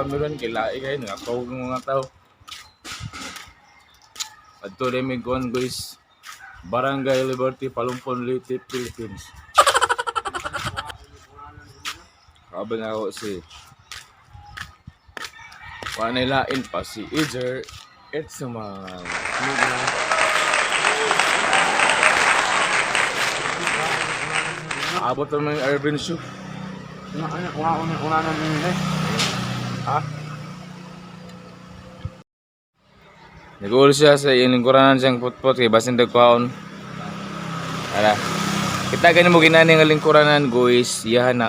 kami ron kila kayo nga kaw ng mga tao. Adto demi gon guys. Barangay Liberty, Palumpon, Leyte, Philippines. Kaban ako si Panilain pa si Izer. It's a man. Abot naman yung urban shoe. Una na nila. Ha? Nag-uul siya sa lingkuranan siyang putput kay basin dagkwaon. Ala. Kita ganin mo ginani nga lingkuranan guys, iyahan na.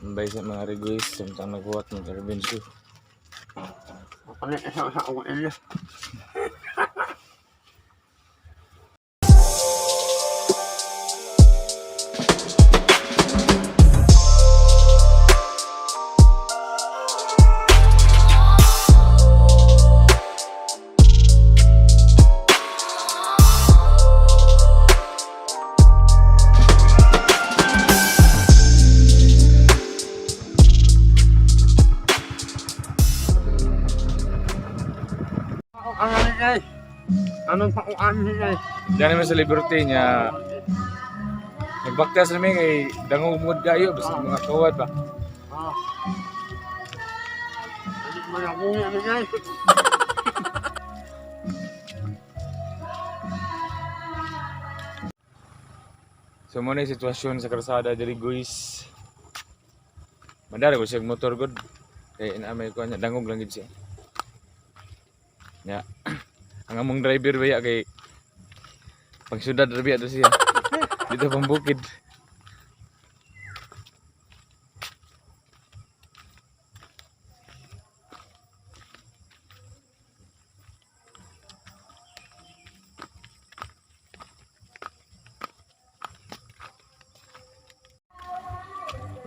Ambay sa mga reguis, samtang nagbuhat ng urban shoe. Ano sa ako nila. Anong pakuan nila? Diyan naman sa Liberty niya. Nagbaktas namin kay dangog mood kayo basta mga kawad ba. Ano man ako nila? So muna yung sitwasyon sa karsada diri guys. Mandara ko siya motor good. Kaya inaamay ko niya dangog lang gid siya. Ya. Ang among driver baya kay pang syudad rabi ato siya. Dito pang bukid.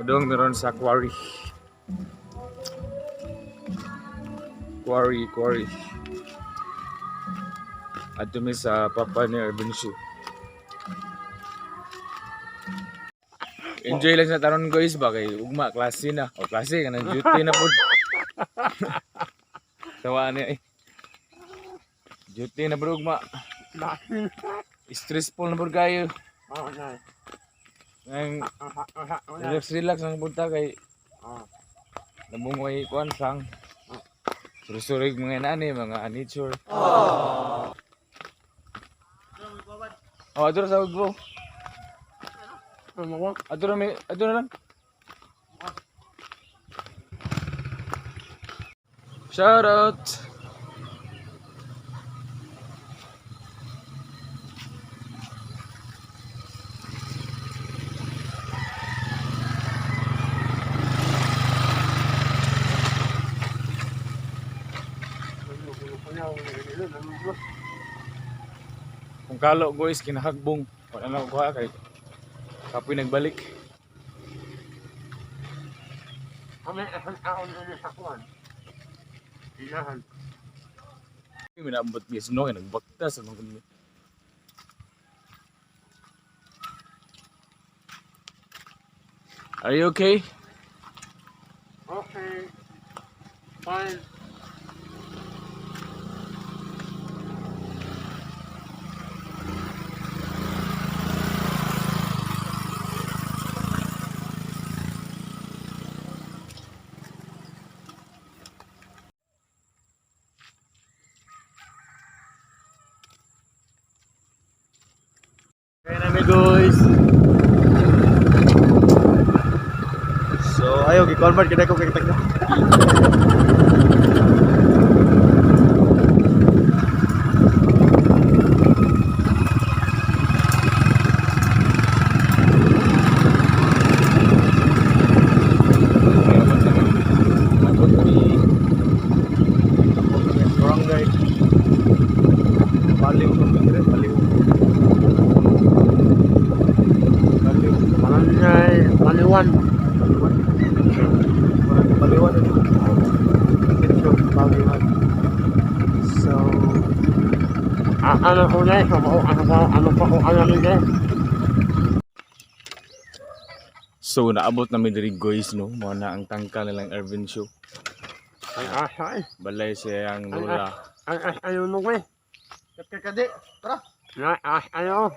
Udong meron sa quarry. Quarry. At dumi sa papa ni Urban Shoe. Enjoy lang sa taron guys ba kay ugma klase na. O klase ka ng duty na po. Tawaan niya eh. Duty na po ugma. Stressful na po kayo. Oo na. Ang relax ang punta kay namungoy kuan sang. Surusurig mga nani, mga nature. Oh, adur sa bro. Adur lang. Shout out. Kung kalo guys kinahagbong wala na ko kay kapoy nagbalik. Kami ako nila sa kuan. Ilahan. Minabot guys no nagbakta sa mga. Are you okay? Okay. Fine. Kaya namin guys. So ayaw gi-convert kita ko kay tagda. Barangay Baliw Maliwan. So Ano ko na eh. Ano pa kung ano nila eh. So naabot na mi diri guys no, mo na ang tangka nilang Ervin show. Ay asa eh. Balay siya ang lola. Ay ayaw nung eh. Kadi, tara. Na ayaw.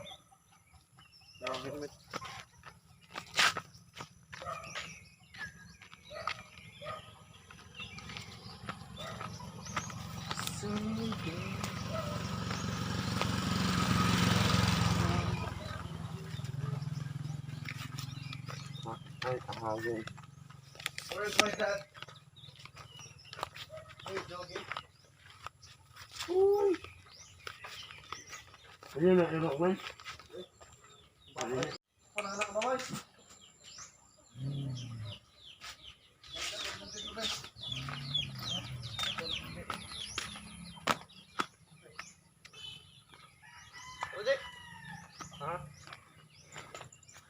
Ay ahawin. Where's my dad? Hey, doggy. Ayun na ilo ko eh. Panganak ba, boy? Ojek. Ha?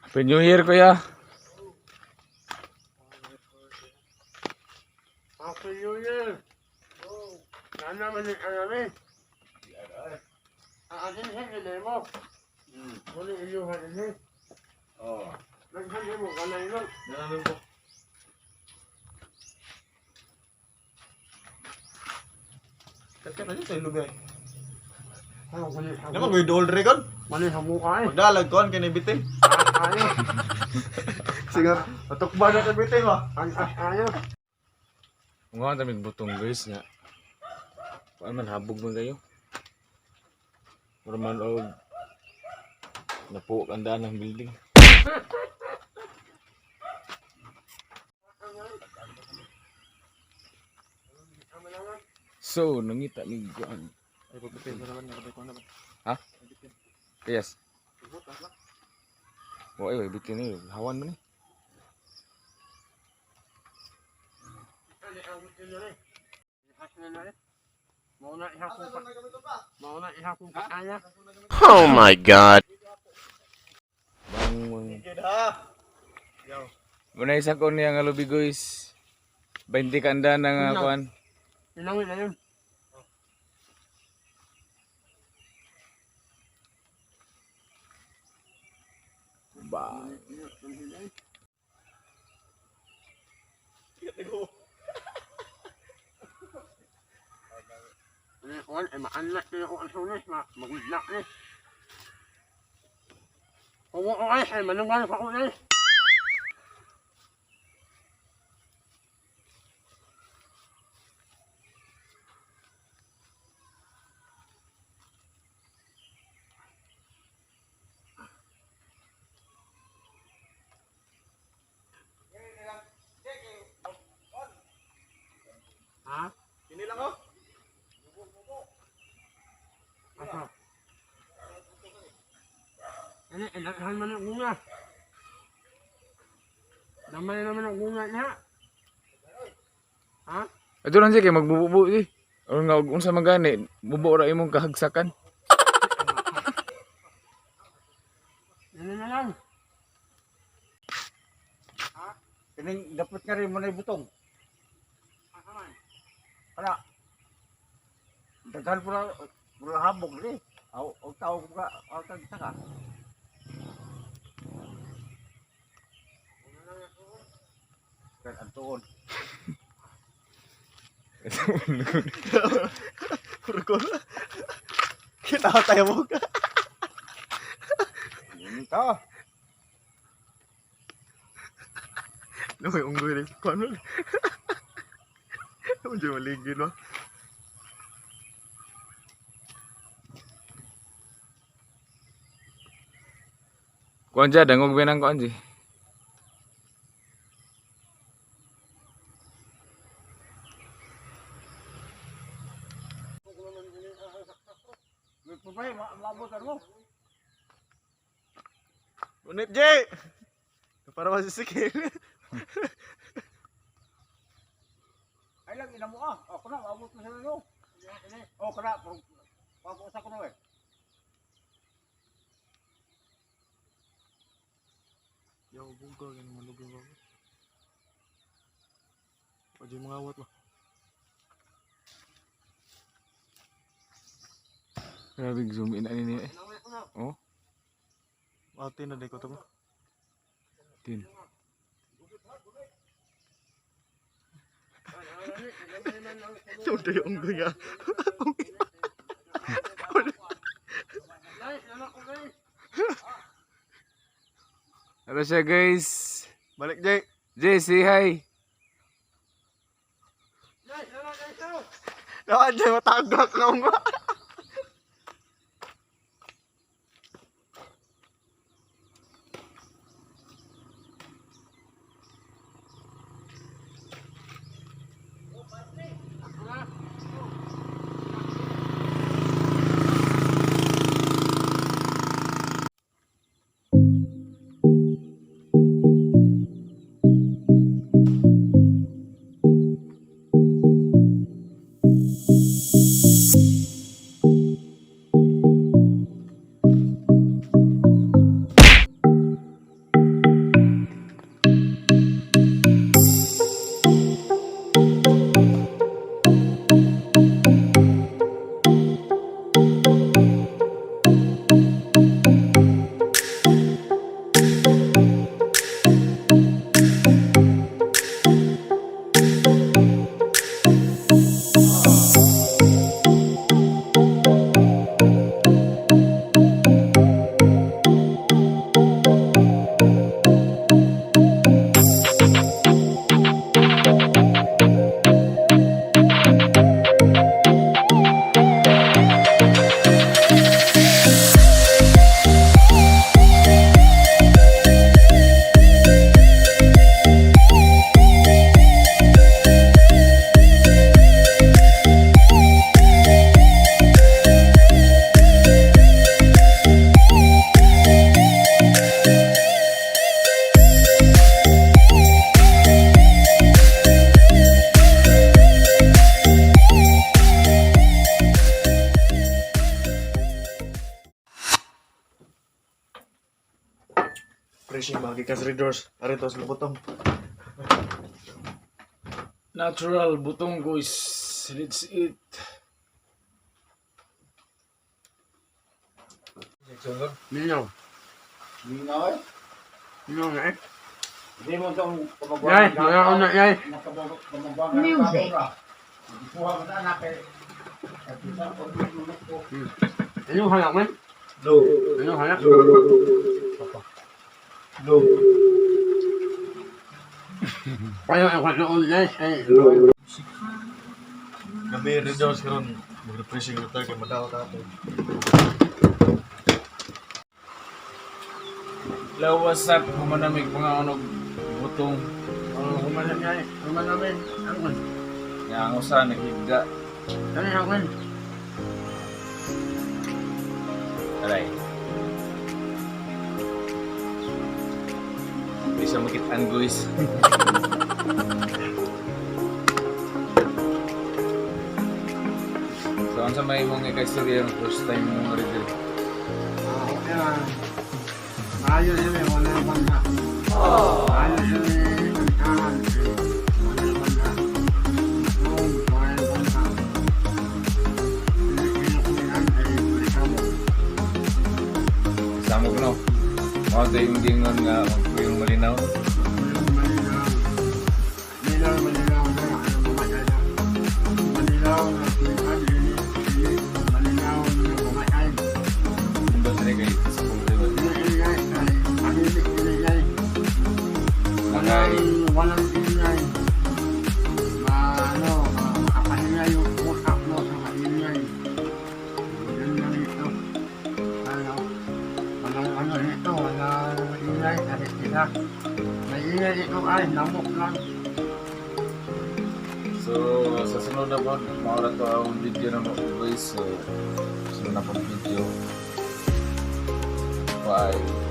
Happy New Year kuya. Happy New Year. Oh. Nana man yung alam eh. Akin hindi mo. Muli iyuhan ini. Oh. Naghali mo kanay lang. Nanamin po. Kaya na dito yung lugay. Ano mali Naman ko yung old record. mali sa mukha eh. Magdalag ko, kaya nabitin. Ayaw. Sige, matukba na nabitin mo. Ayaw. Mga daming butong guys nga. Paano man habog man kayo? Normal og napuok ang daan ng building. So, nangita ni Guan. Ay, pagbitin mo naman, nakabay ko naman. Ha? Yes. Oh, ay, bitin ni hawan man ni. Oh my god. Bang. Good ha? Muna isa ko niya nga lubi guys. 20 kanda na nga kuan. Ilawin na yun. Bang. Kuan ay maanlat na ako ang sunis, magudlak ni. Kung ako ay manunggal pa ko na eh. Ha? Kini lang oh. Asa? Ano, ilaghan man ang bunga. Damay naman ang bunga niya. Ha? Ito lang siya kay magbububo di. O nga ug unsa magani, bubo ra imong kahagsakan. Ano na lang? Kining dapat nga rin mo na ibutong. Asa man? Para. Daghan pura habog ni. Aw tao ko ka, aw tag saka. Kan antuon. Purkol. Kita tayo mo ka. Ito. No, may unggoy rin. Kano? Medyo maligid mo. Kuan ja dangog benang kuan ji. Pupay, mabutan mo. Unit, Jay! Para masisikil. Ay lang, ina mo ah. O, kuna, maabot mo sa nyo. O, kuna, pag-usa ko na eh. Yaw buga gan malugay ba. Pwede mga awat ba. Grabe zoom in ani niya eh. Oh, Ate na day ko to ba? tin. Sudah yung gaya. Ano siya guys? Balik Jay. Jay, say hi. Dapat Jay matagak na nga. Pressing bagi kas readers. Aritos lubutong. Natural butong guys. Let's eat. Nino. Linaw eh. Nino na eh. Hindi mo itong Yay, wala ko na yay. Music. Kuha mo na anak eh. Ano hanap man? No. Ano hanap? No. Kaya ang kanoon guys eh. Kami readers karon. Mag-refreshing na tayo kay madaw tato. Hello, what's up? Humanamig mga onog butong. Kumalan niya eh. Kumalan. Ano man? Yang usa naghiga. Ano man? Aray. Hindi siya makitaan guys. So, ano sa may mong ikaistorya yung first time mong reveal? Okay lang. Ayos yun eh. Wala naman na. Ayos yun eh. Wala naman na. Wala naman na. Pinakamihan ay palisamo. Samog no? Mga tayo yung gingon nga yung malinaw. Yung ba sila kayo sa pagkakaliwan? Walang ingay. Makapahinga yung utak mo sa maingay. Yan lang ito. Walang ito, walang ingay. Kahit sila. May ingay ito ay namok lang. So, sa sunod na po, maura to ang video na mga guys. So, sunod na po video. Bye.